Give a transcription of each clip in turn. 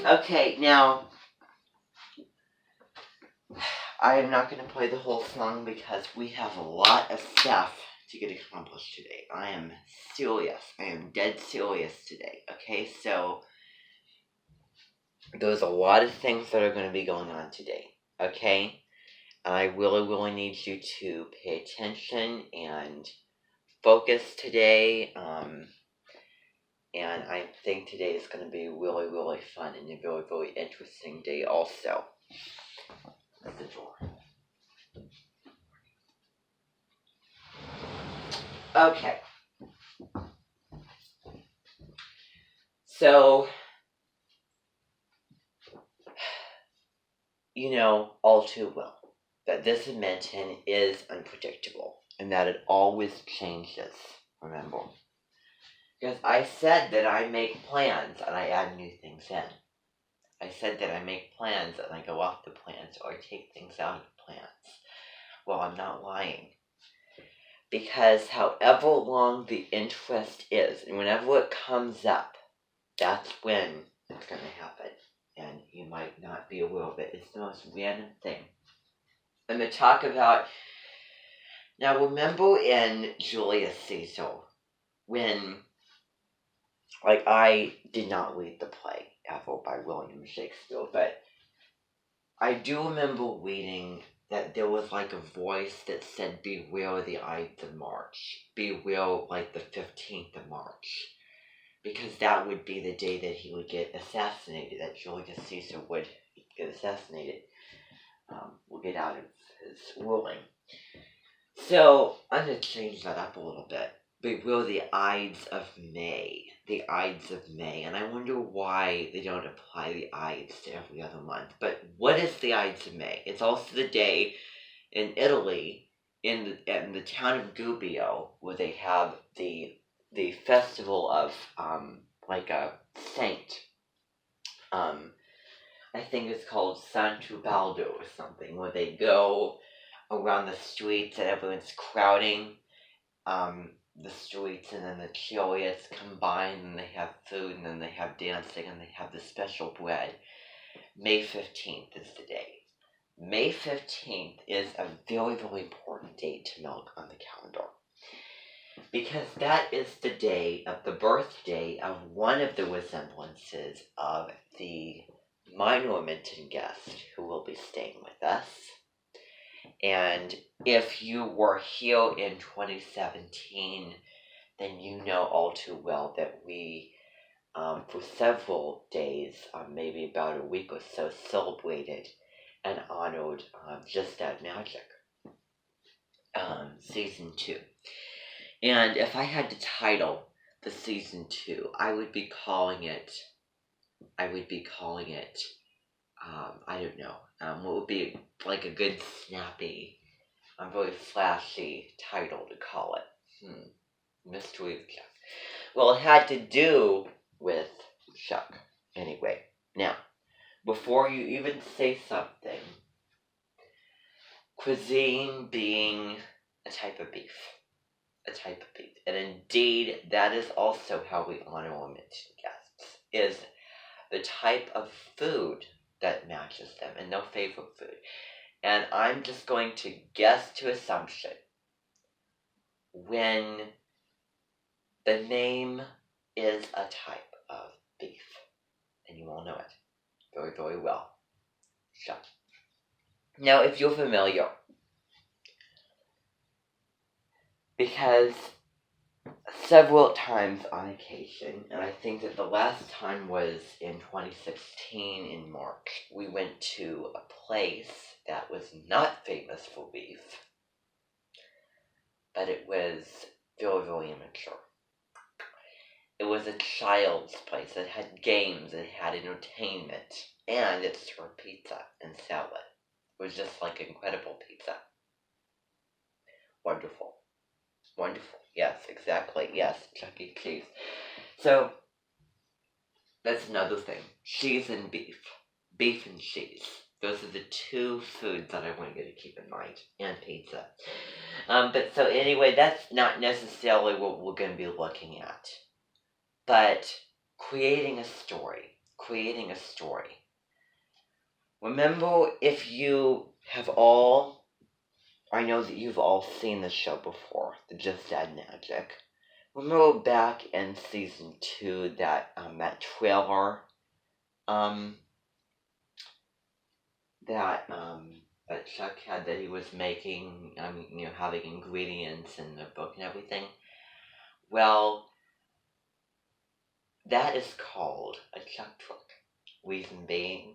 Okay, now, I am not going to play the whole song because we have a lot of stuff to get accomplished today. I am serious. I am dead serious today. Okay, so there's a lot of things that are going to be going on today. Okay? I really need you to pay attention and focus today. And I think today is going to be really fun and a very interesting day also. That's the door. Okay. So, you know all too well that this dimension is unpredictable and that it always changes, remember. Because I said that I make plans and I add new things in. I said that I make plans and I go off the plans or I take things out of the plans. Well, I'm not lying. Because however long the interest is, and whenever it comes up, that's when it's going to happen. And you might not be aware of it. It's the most random thing. I'm going to talk about... Now, remember in Julius Caesar, when... I did not read the play ever by William Shakespeare, but I do remember reading that there was a voice that said, beware the Ides of March. Beware, the 15th of March. Because that would be the day that he would get assassinated, that Julius Caesar would get assassinated, will get out of his ruling. So, I'm going to change that up a little bit. Beware the Ides of May. The Ides of May. And I wonder why they don't apply the Ides to every other month. But what is the Ides of May? It's also the day in Italy, in the town of Gubbio, where they have the festival of, a saint. I think it's called Santubaldo or something, where they go around the streets and everyone's crowding the streets, and then the chariots combine, and they have food, and then they have dancing, and they have the special bread. May 15th is the day. May 15th is a very important date to mark on the calendar. Because that is the day of the birthday of one of the resemblances of the monumental guest who will be staying with us. And if you were here in 2017, then you know all too well that we, for several days, maybe about a week or so, celebrated and honored Just Add Magic, Season 2. And if I had to title the Season 2, I would be calling it, I don't know, what would be a good snappy, very flashy title to call it? Mystery of Chuck. Well, it had to do with Chuck. Anyway, now, before you even say something, cuisine being a type of beef. And indeed, that is also how we honor our mentioned guests, is the type of food that matches them and their favorite food. And I'm just going to guess to assumption when the name is a type of beef. And you all know it very well. Chuck. Now, if you're familiar, because several times on occasion, and I think that the last time was in 2016 in March, we went to a place that was not famous for beef, but it was very immature. It was a child's place. It had games, it had entertainment, and it served pizza and salad. It was just incredible pizza. Wonderful. Yes, exactly. Yes, Chuck E. Cheese. So, that's another thing. Cheese and beef. Beef and cheese. Those are the two foods that I want you to keep in mind. And pizza. But so anyway, that's not necessarily what we're going to be looking at. But creating a story. creating a story. Remember, if you have all, I know that you've all seen the show before, the Just Add Magic. Remember back in season 2 that that trailer that Chuck had that he was making, having ingredients in the book and everything. Well, that is called a Chuck truck. Reason being,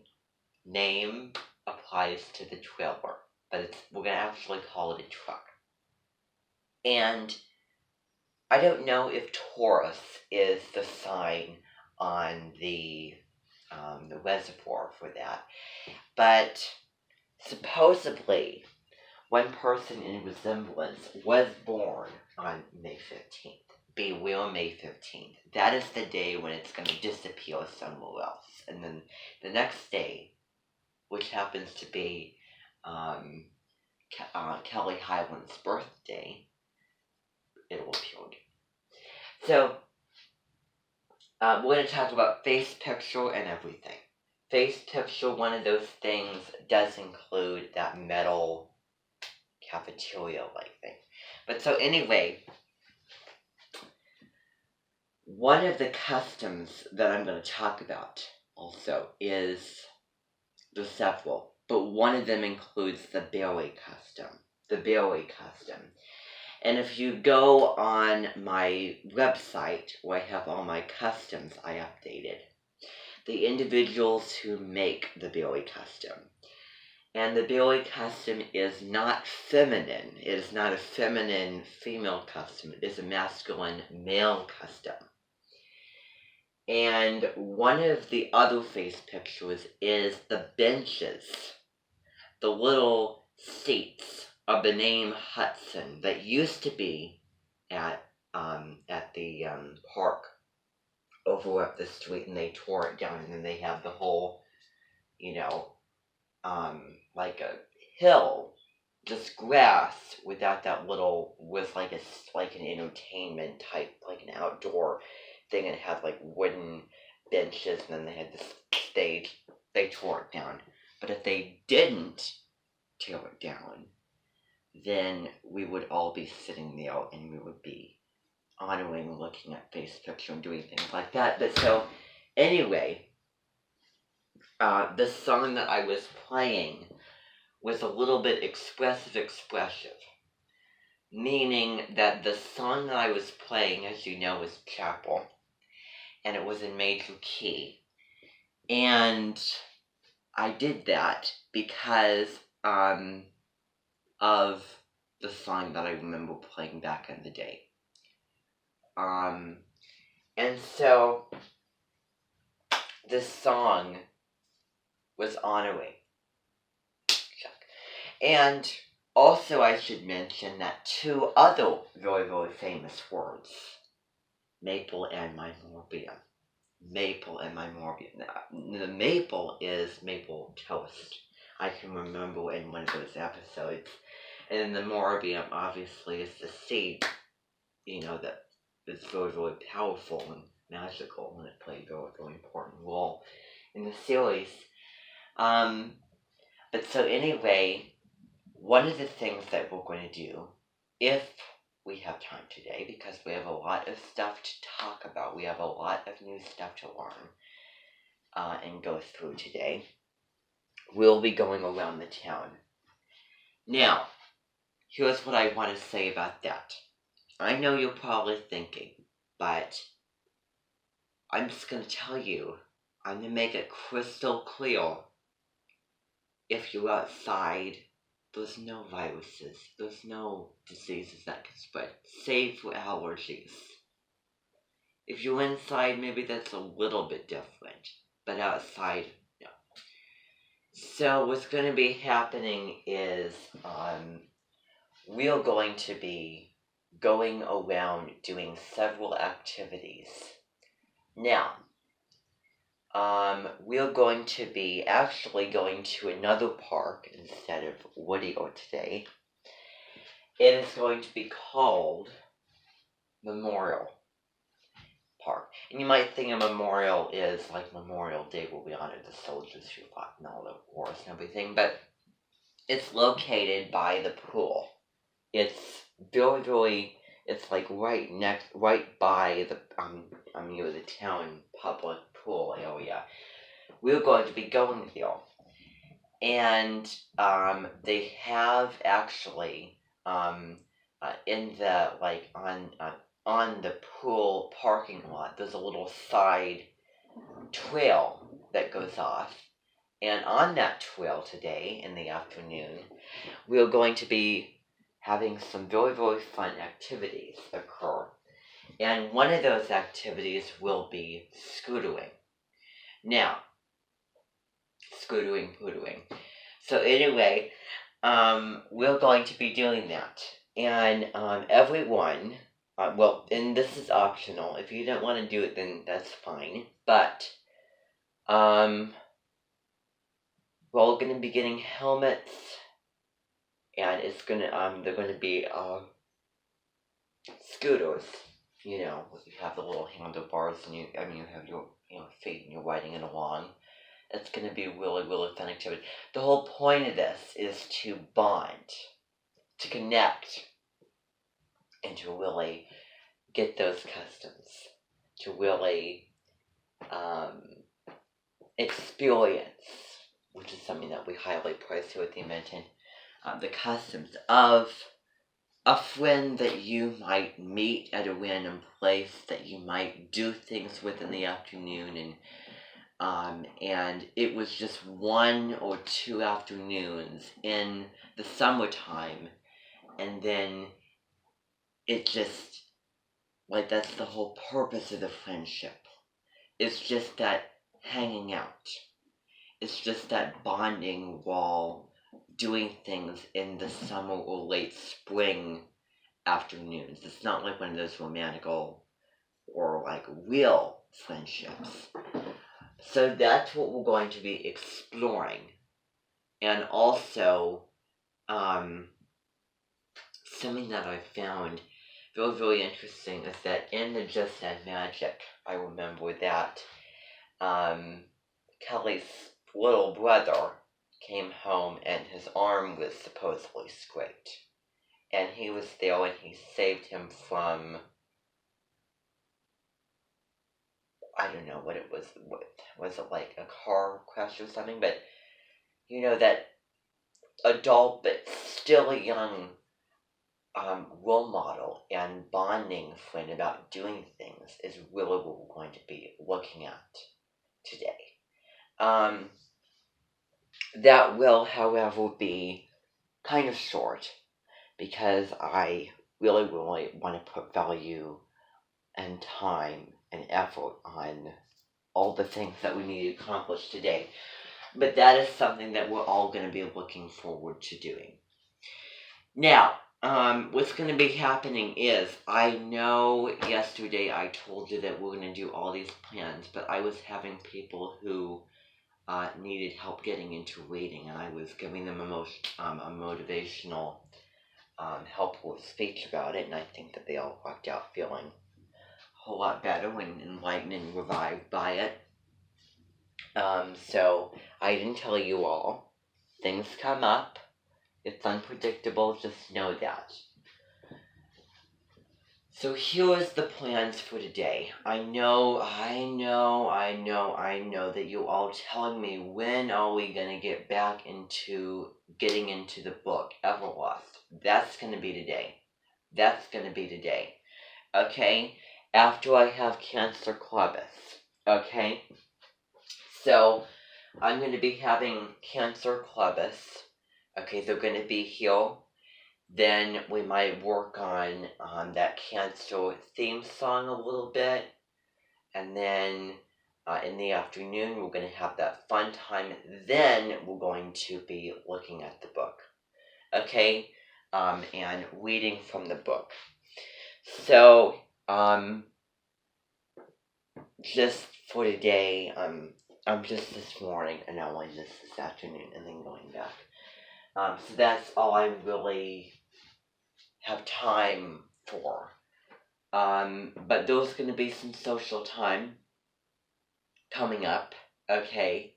name applies to the trailer, but we're gonna actually call it a truck. And I don't know if Taurus is the sign on the reservoir for that, but supposedly one person in resemblance was born on May 15th. Beware May 15th. That is the day when it's going to disappear somewhere else. And then the next day, which happens to be Kelly Highland's birthday, it will appear again. So, we're going to talk about face picture and everything. Face picture, one of those things does include that metal cafeteria-like thing. But so anyway, one of the customs that I'm going to talk about also is the several, but one of them includes the berry custom. The berry custom. And if you go on my website where I have all my customs I updated, the individuals who make the berry custom. And the berry custom is not feminine. It is not a feminine female custom. It is a masculine male custom. And one of the other face pictures is the benches, the little seats of the name Hudson that used to be at the park over up the street, and they tore it down, and then they have the whole, like a hill, just grass without that little, with like an entertainment type, like an outdoor thing, and had like wooden benches, and then they had this stage. They tore it down. But if they didn't tear it down, then we would all be sitting there and we would be honoring, looking at face picture and doing things like that. But so, anyway, the song that I was playing was a little bit expressive, meaning that the song that I was playing, as you know, was Chapel, and it was in major key. And I did that because of the song that I remember playing back in the day. And so this song was honoring Chuck. And also I should mention that two other very, very famous words, maple and Mimorbium. Maple and Mimorbium. The maple is maple toast. I can remember in one of those episodes. And the Morbium obviously is the seed, that is very, very powerful and magical, and it played a very, very important role in the series. But so anyway, one of the things that we're going to do, if we have time today, because we have a lot of stuff to talk about, we have a lot of new stuff to learn and go through today, we'll be going around the town. Now, here's what I want to say about that. I know you're probably thinking, but I'm just going to tell you, I'm going to make it crystal clear. If you're outside, there's no viruses, there's no diseases that can spread, save for allergies. If you're inside, maybe that's a little bit different, but outside, no. So what's going to be happening is we're going to be going around doing several activities. Now, we're going to be actually going to another park instead of Whittier today. It is going to be called Memorial Park. And you might think a memorial is like Memorial Day where we honor the soldiers who fought in all the wars and everything, but it's located by the pool. It's very, it's like right by the the town public pool area. We're going to be going there, and they have actually in the like on the pool parking lot. There's a little side trail that goes off, and on that trail today in the afternoon, we're going to be having some very fun activities occur. And one of those activities will be scootering. Now, pootering. So anyway, we're going to be doing that. And everyone, and this is optional. If you don't want to do it, then that's fine. But we're all going to be getting helmets, and they're gonna be scooters. You have the little handlebars, and you have your feet, and you're riding it along. It's gonna be really fun activity. The whole point of this is to bond, to connect, and to really get those customs, to really experience, which is something that we highly prize here at the Invention, the customs of a friend that you might meet at a random place, that you might do things with in the afternoon, and it was just 1 or 2 afternoons in the summertime, and then it just, like, that's the whole purpose of the friendship. It's just that hanging out. It's just that bonding while doing things in the summer or late spring afternoons. It's not like one of those romantical or like real friendships. So that's what we're going to be exploring. And also, something that I found very interesting is that in the Just Add Magic, I remember that Kelly's little brother came home and his arm was supposedly scraped. And he was there and he saved him from, I don't know what it was. Was it like a car crash or something? But, that adult but still a young role model and bonding friend about doing things is really what we're going to be looking at today. That will, however, be kind of short because I really want to put value and time and effort on all the things that we need to accomplish today. But that is something that we're all going to be looking forward to doing. Now, what's going to be happening is, I know yesterday I told you that we're going to do all these plans, but I was having people who needed help getting into reading, and I was giving them a motivational, helpful speech about it, and I think that they all walked out feeling a whole lot better and enlightened and revived by it. So I didn't tell you all. Things come up. It's unpredictable, just know that. So here's the plans for today. I know that you're all telling me, when are we going to get back into getting into the book, Everlost? That's going to be today. Okay? After I have Cancer Clubus. Okay? So, I'm going to be having Cancer Clubus. Okay, they're going to be here. Then we might work on that Cancer theme song a little bit. And then in the afternoon, we're going to have that fun time. Then we're going to be looking at the book. Okay? And reading from the book. So, just for today, I'm just this morning, and now I'm just this afternoon, and then going back. So that's all I really have time for. But there's going to be some social time coming up, okay?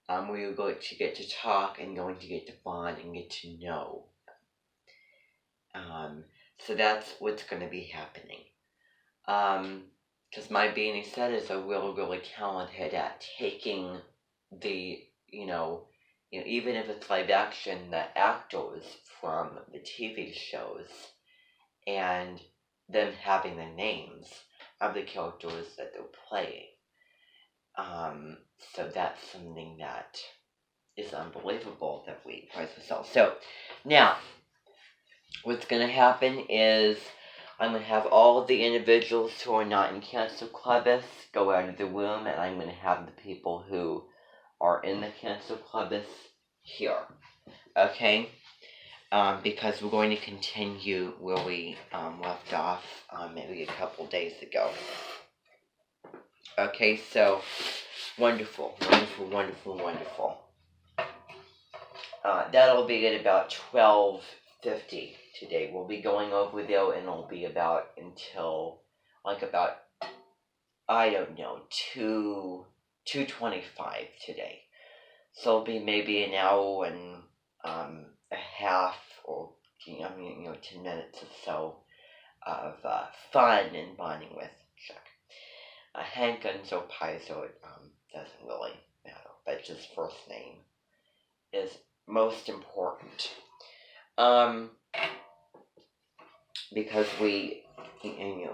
Where you're going to get to talk and going to get to bond and get to know. So that's what's going to be happening. Because my beanie said is a really talented at taking the, even if it's live action, the actors from the TV shows and them having the names of the characters that they're playing. So that's something that is unbelievable that we prize ourselves. So now, what's going to happen is I'm going to have all of the individuals who are not in Cancer Clubus go out of the room, and I'm going to have the people who are in the Cancer Clubus here. Okay? Because we're going to continue where we left off maybe a couple days ago. Okay, so wonderful. That'll be at about 12:50 today. We'll be going over there, and it'll be about until about 2:25 today. So it'll be maybe an hour and a half, or 10 minutes or so of fun and bonding with Chuck. Hankins or Paizo, doesn't really matter, but just first name is most important. Because we,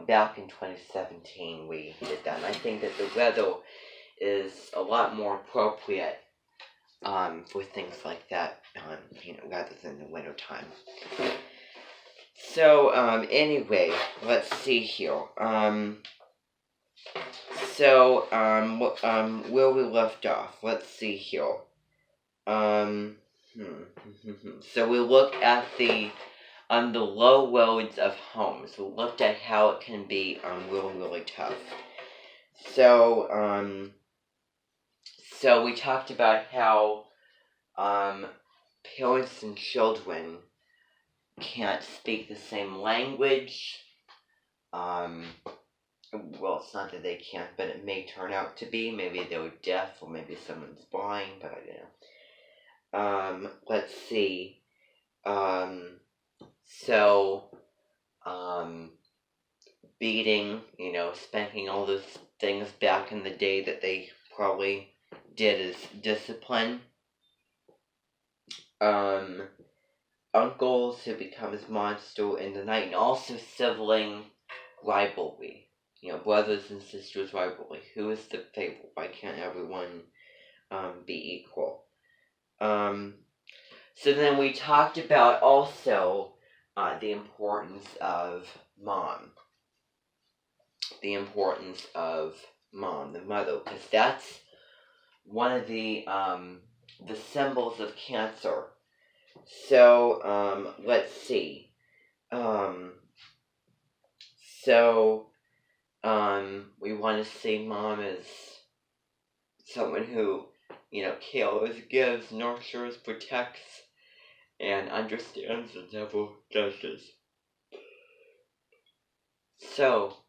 back in 2017 we did that, and I think that the weather is a lot more appropriate for things like that, rather than the winter time. So, anyway, let's see here. Where we left off, let's see here. So we looked at the low roads of homes. We looked at how it can be really tough. So we talked about how parents and children can't speak the same language. Well, it's not that they can't, but it may turn out to be. Maybe they're deaf, or maybe someone's blind, but I don't know. Let's see. Beating, spanking, all those things back in the day that they probably did as discipline. Uncles who become his monster in the night, and also sibling rivalry. Brothers and sisters rivalry. Who is the favorite? Why can't everyone be equal? So then we talked about also the importance of mom. The importance of mom, the mother, because that's one of the symbols of cancer. So, let's see. We want to see mom as someone who, cares, gives, nurtures, protects, and understands and never judges. So,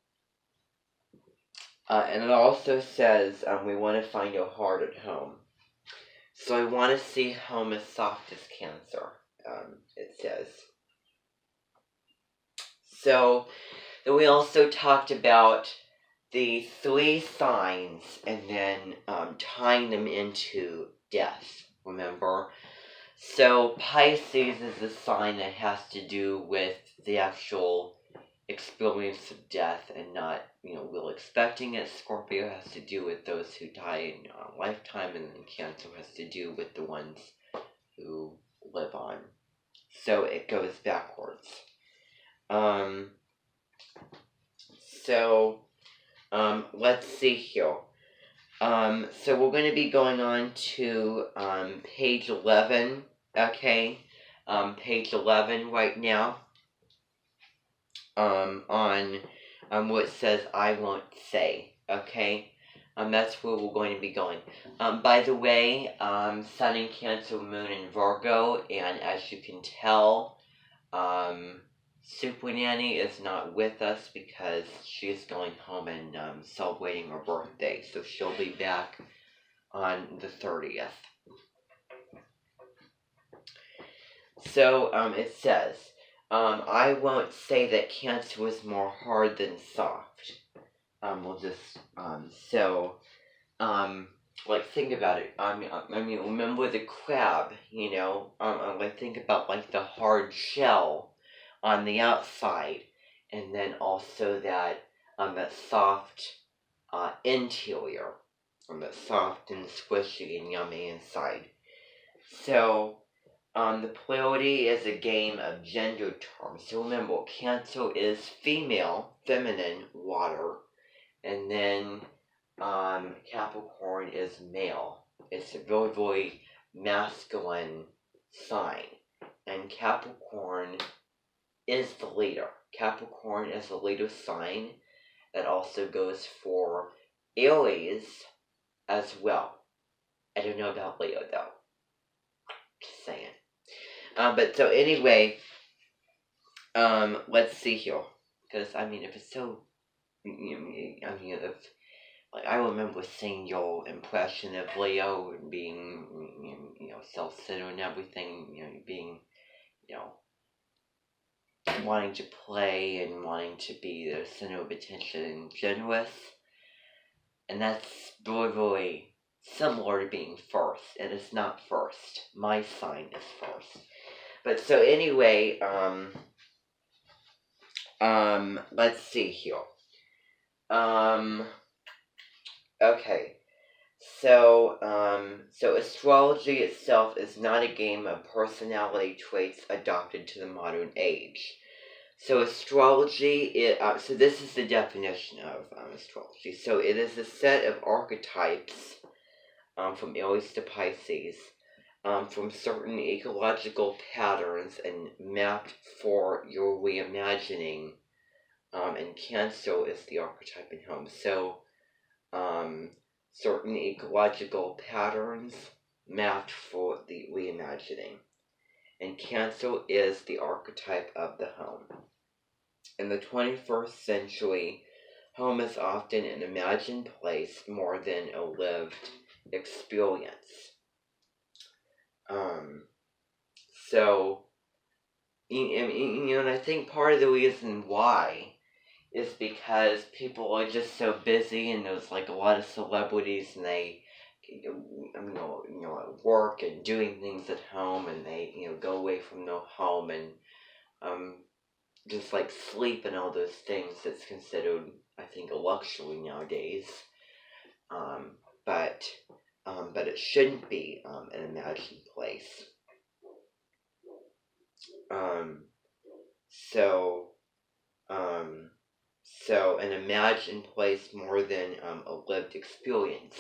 and it also says we want to find your heart at home. So I want to see home as soft as cancer, it says. So, then we also talked about the 3 signs, and then tying them into death, remember? So Pisces is a sign that has to do with the actual experience of death and not, real expecting it. Scorpio has to do with those who die in a lifetime, and then Cancer has to do with the ones who live on. So it goes backwards. Let's see here. So we're going to be going on to page 11, okay? Page 11 right now. On what it says, I won't say, okay? That's where we're going to be going. By the way, Sun in Cancer, Moon in Virgo, and as you can tell, Super Nanny is not with us because she's going home and celebrating her birthday, so she'll be back on the 30th. So it says, I won't say that Cancer was more hard than soft. We'll just like think about it. I mean, remember the crab, you know? Like think about like the hard shell on the outside, and then also that soft interior, that soft and squishy and yummy inside. So the polarity is a game of gender terms. So remember, Cancer is female, feminine, water, and then Capricorn is male. It's a very, very masculine sign. And Capricorn is the leader. Capricorn is the leader sign. That also goes for Aries as well. I don't know about Leo though. Just saying. But so anyway, let's see here. Because, I mean, if it's so, I mean, if, like, I remember seeing your impression of Leo being, you know, self-centered and everything, you know, being, you know, wanting to play and wanting to be the center of attention and generous. And that's very, very similar to being first. And it's not first. My sign is first. But so anyway, let's see here. Okay. So astrology itself is not a game of personality traits adopted to the modern age. So astrology, so this is the definition of astrology. So it is a set of archetypes from Aries to Pisces, from certain ecological patterns and mapped for your reimagining. And Cancer is the archetype in home. So certain ecological patterns mapped for the reimagining. And Cancer is the archetype of the home. In the 21st century, home is often an imagined place more than a lived experience. So, you know, and I think part of the reason why is because people are just so busy, and there's like a lot of celebrities, and they, you know, at work and doing things at home, and they, you know, go away from their home and just like sleep and all those things. That's considered, I think, a luxury nowadays. But it shouldn't be an imagined place. So an imagined place more than a lived experience.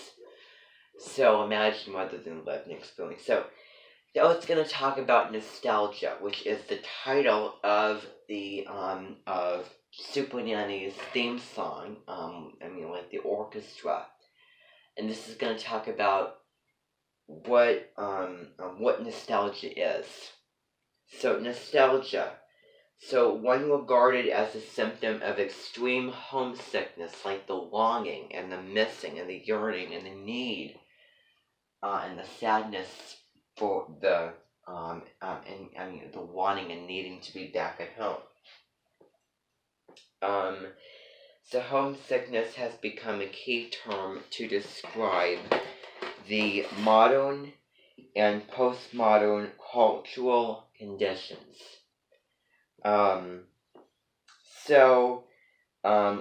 So imagine rather than lived experience. So now it's going to talk about nostalgia, which is the title of the of Super Nanny's theme song. Like the orchestra, and this is going to talk about what nostalgia is. So nostalgia. So one regarded as a symptom of extreme homesickness, like the longing and the missing and the yearning and the need and the sadness for the the wanting and needing to be back at home. So homesickness has become a key term to describe the modern and postmodern cultural conditions.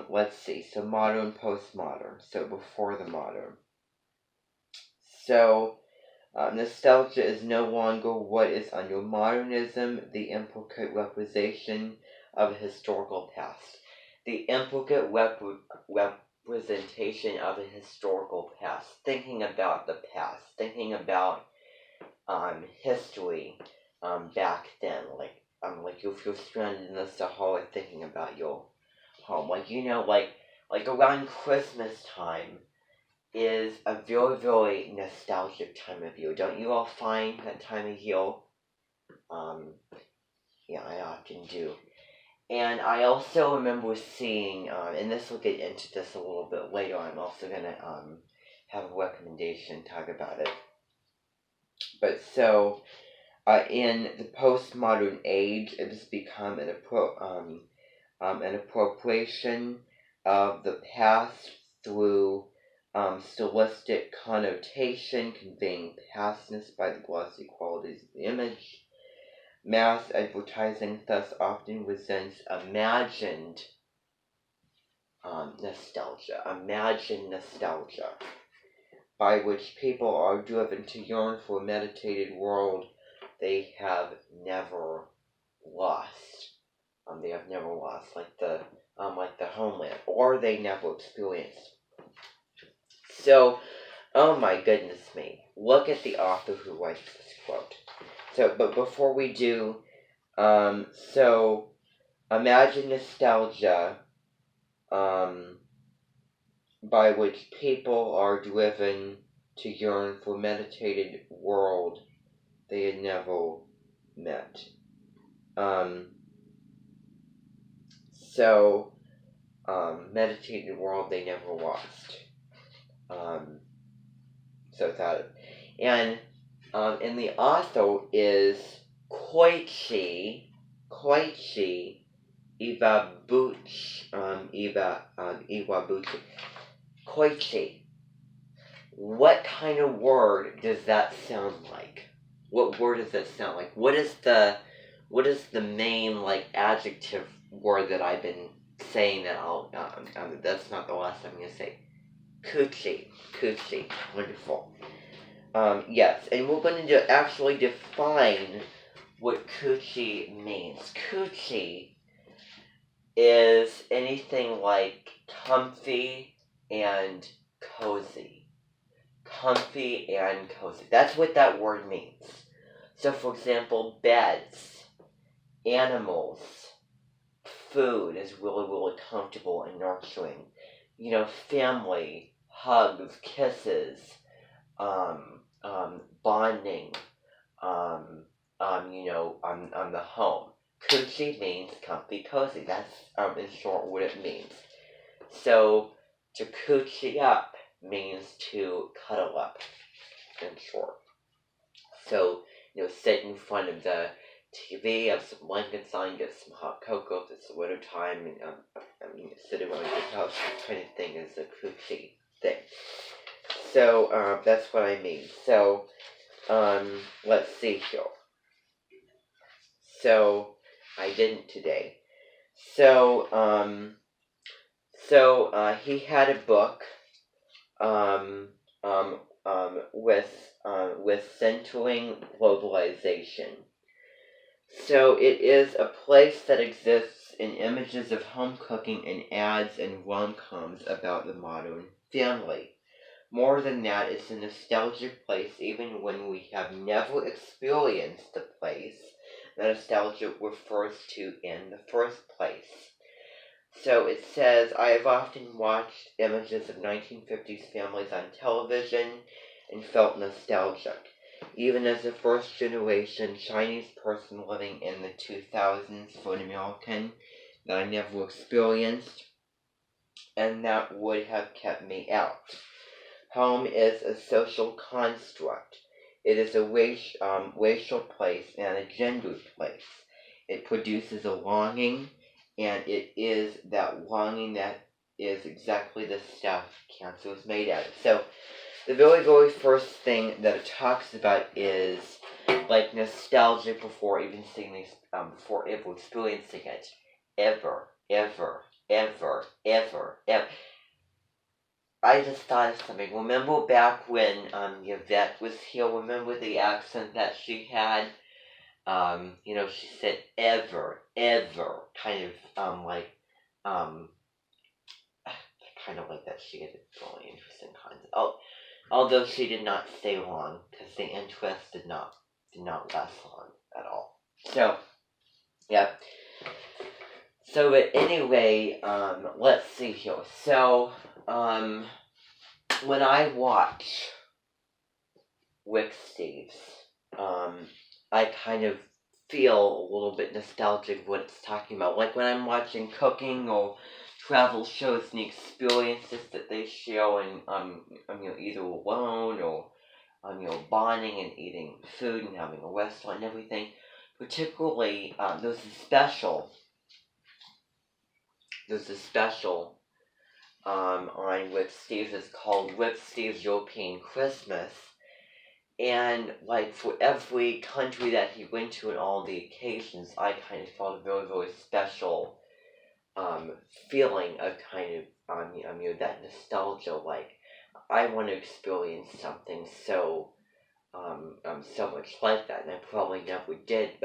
Let's see. So modern, postmodern. So before the modern. So nostalgia is no longer what is under modernism, the implicit representation of a historical past. The implicit representation of a historical past. Thinking about the past. Thinking about history back then. Like if you're stranded in the Sahara thinking about your home. Like, you know, like around Christmas time is a very, very nostalgic time of year. Don't you all find that time of year? Yeah, I often do. And I also remember seeing, and this will get into this a little bit later. I'm also gonna have a recommendation talk about it. But so in the postmodern age, it has become an appropriation of the past through stylistic connotation, conveying pastness by the glossy qualities of the image. Mass advertising thus often resents imagined nostalgia, by which people are driven to yearn for a meditated world they have never lost. They have never lost, like the homeland, or they never experienced. So, oh my goodness me, look at the author who writes this quote. So, but before we do, so imagine nostalgia, by which people are driven to yearn for a meditated world they had never met. Meditated world they never lost. So that, and the author is Koichi Iwabuchi. Koichi. What kind of word does that sound like? What word does that sound like? What is the main like adjective word that I've been saying that that's not the last I'm gonna say. Coochie. Wonderful. Yes, and we're going to actually define what coochie means. Coochie is anything like comfy and cozy. Comfy and cozy. That's what that word means. So, for example, beds, animals, food is really, really comfortable and nurturing. Family, hugs, kisses, bonding, on the home. Coochie means comfy, cozy. That's, in short, what it means. So, to coochie up means to cuddle up, in short. So, sit in front of the TV, have some blankets on, get some hot cocoa if it's the winter time, and sit around your house, kind of thing is a coochie thing. So, that's what I mean. So, let's see here. So, I didn't today. So, he had a book, with Centering Globalization. So it is a place that exists in images of home cooking and ads and rom-coms about the modern family. More than that, it's a nostalgic place even when we have never experienced the place that nostalgia refers to in the first place. So it says, I have often watched images of 1950s families on television and felt nostalgic. Even as a first-generation Chinese person living in the 2000s for an American that I never experienced, and that would have kept me out. Home is a social construct. It is a racial place and a gendered place. It produces a longing, and it is that longing that is exactly the stuff cancer is made out of. So, the very, very first thing that it talks about is like nostalgia before even seeing these, before ever experiencing it. Ever. I just thought of something. Remember back when Yvette was here? Remember the accent that she had? She said ever, kind of kind of like that. She had a really interesting concept. Although she did not stay long, because the interest did not last long at all. So, yeah. So, but anyway, let's see here. So, when I watch Rick Steves, I kind of feel a little bit nostalgic of what it's talking about. Like when I'm watching cooking or travel shows and the experiences that they show, and either alone or bonding and eating food and having a restaurant and everything. Particularly, there's a special on Whip Steve's. It's called Whip Steve's European Christmas, and like for every country that he went to and all the occasions, I kind of felt a very, very special um, feeling of kind of that nostalgia. Like I want to experience something so much like that, and I probably never did. But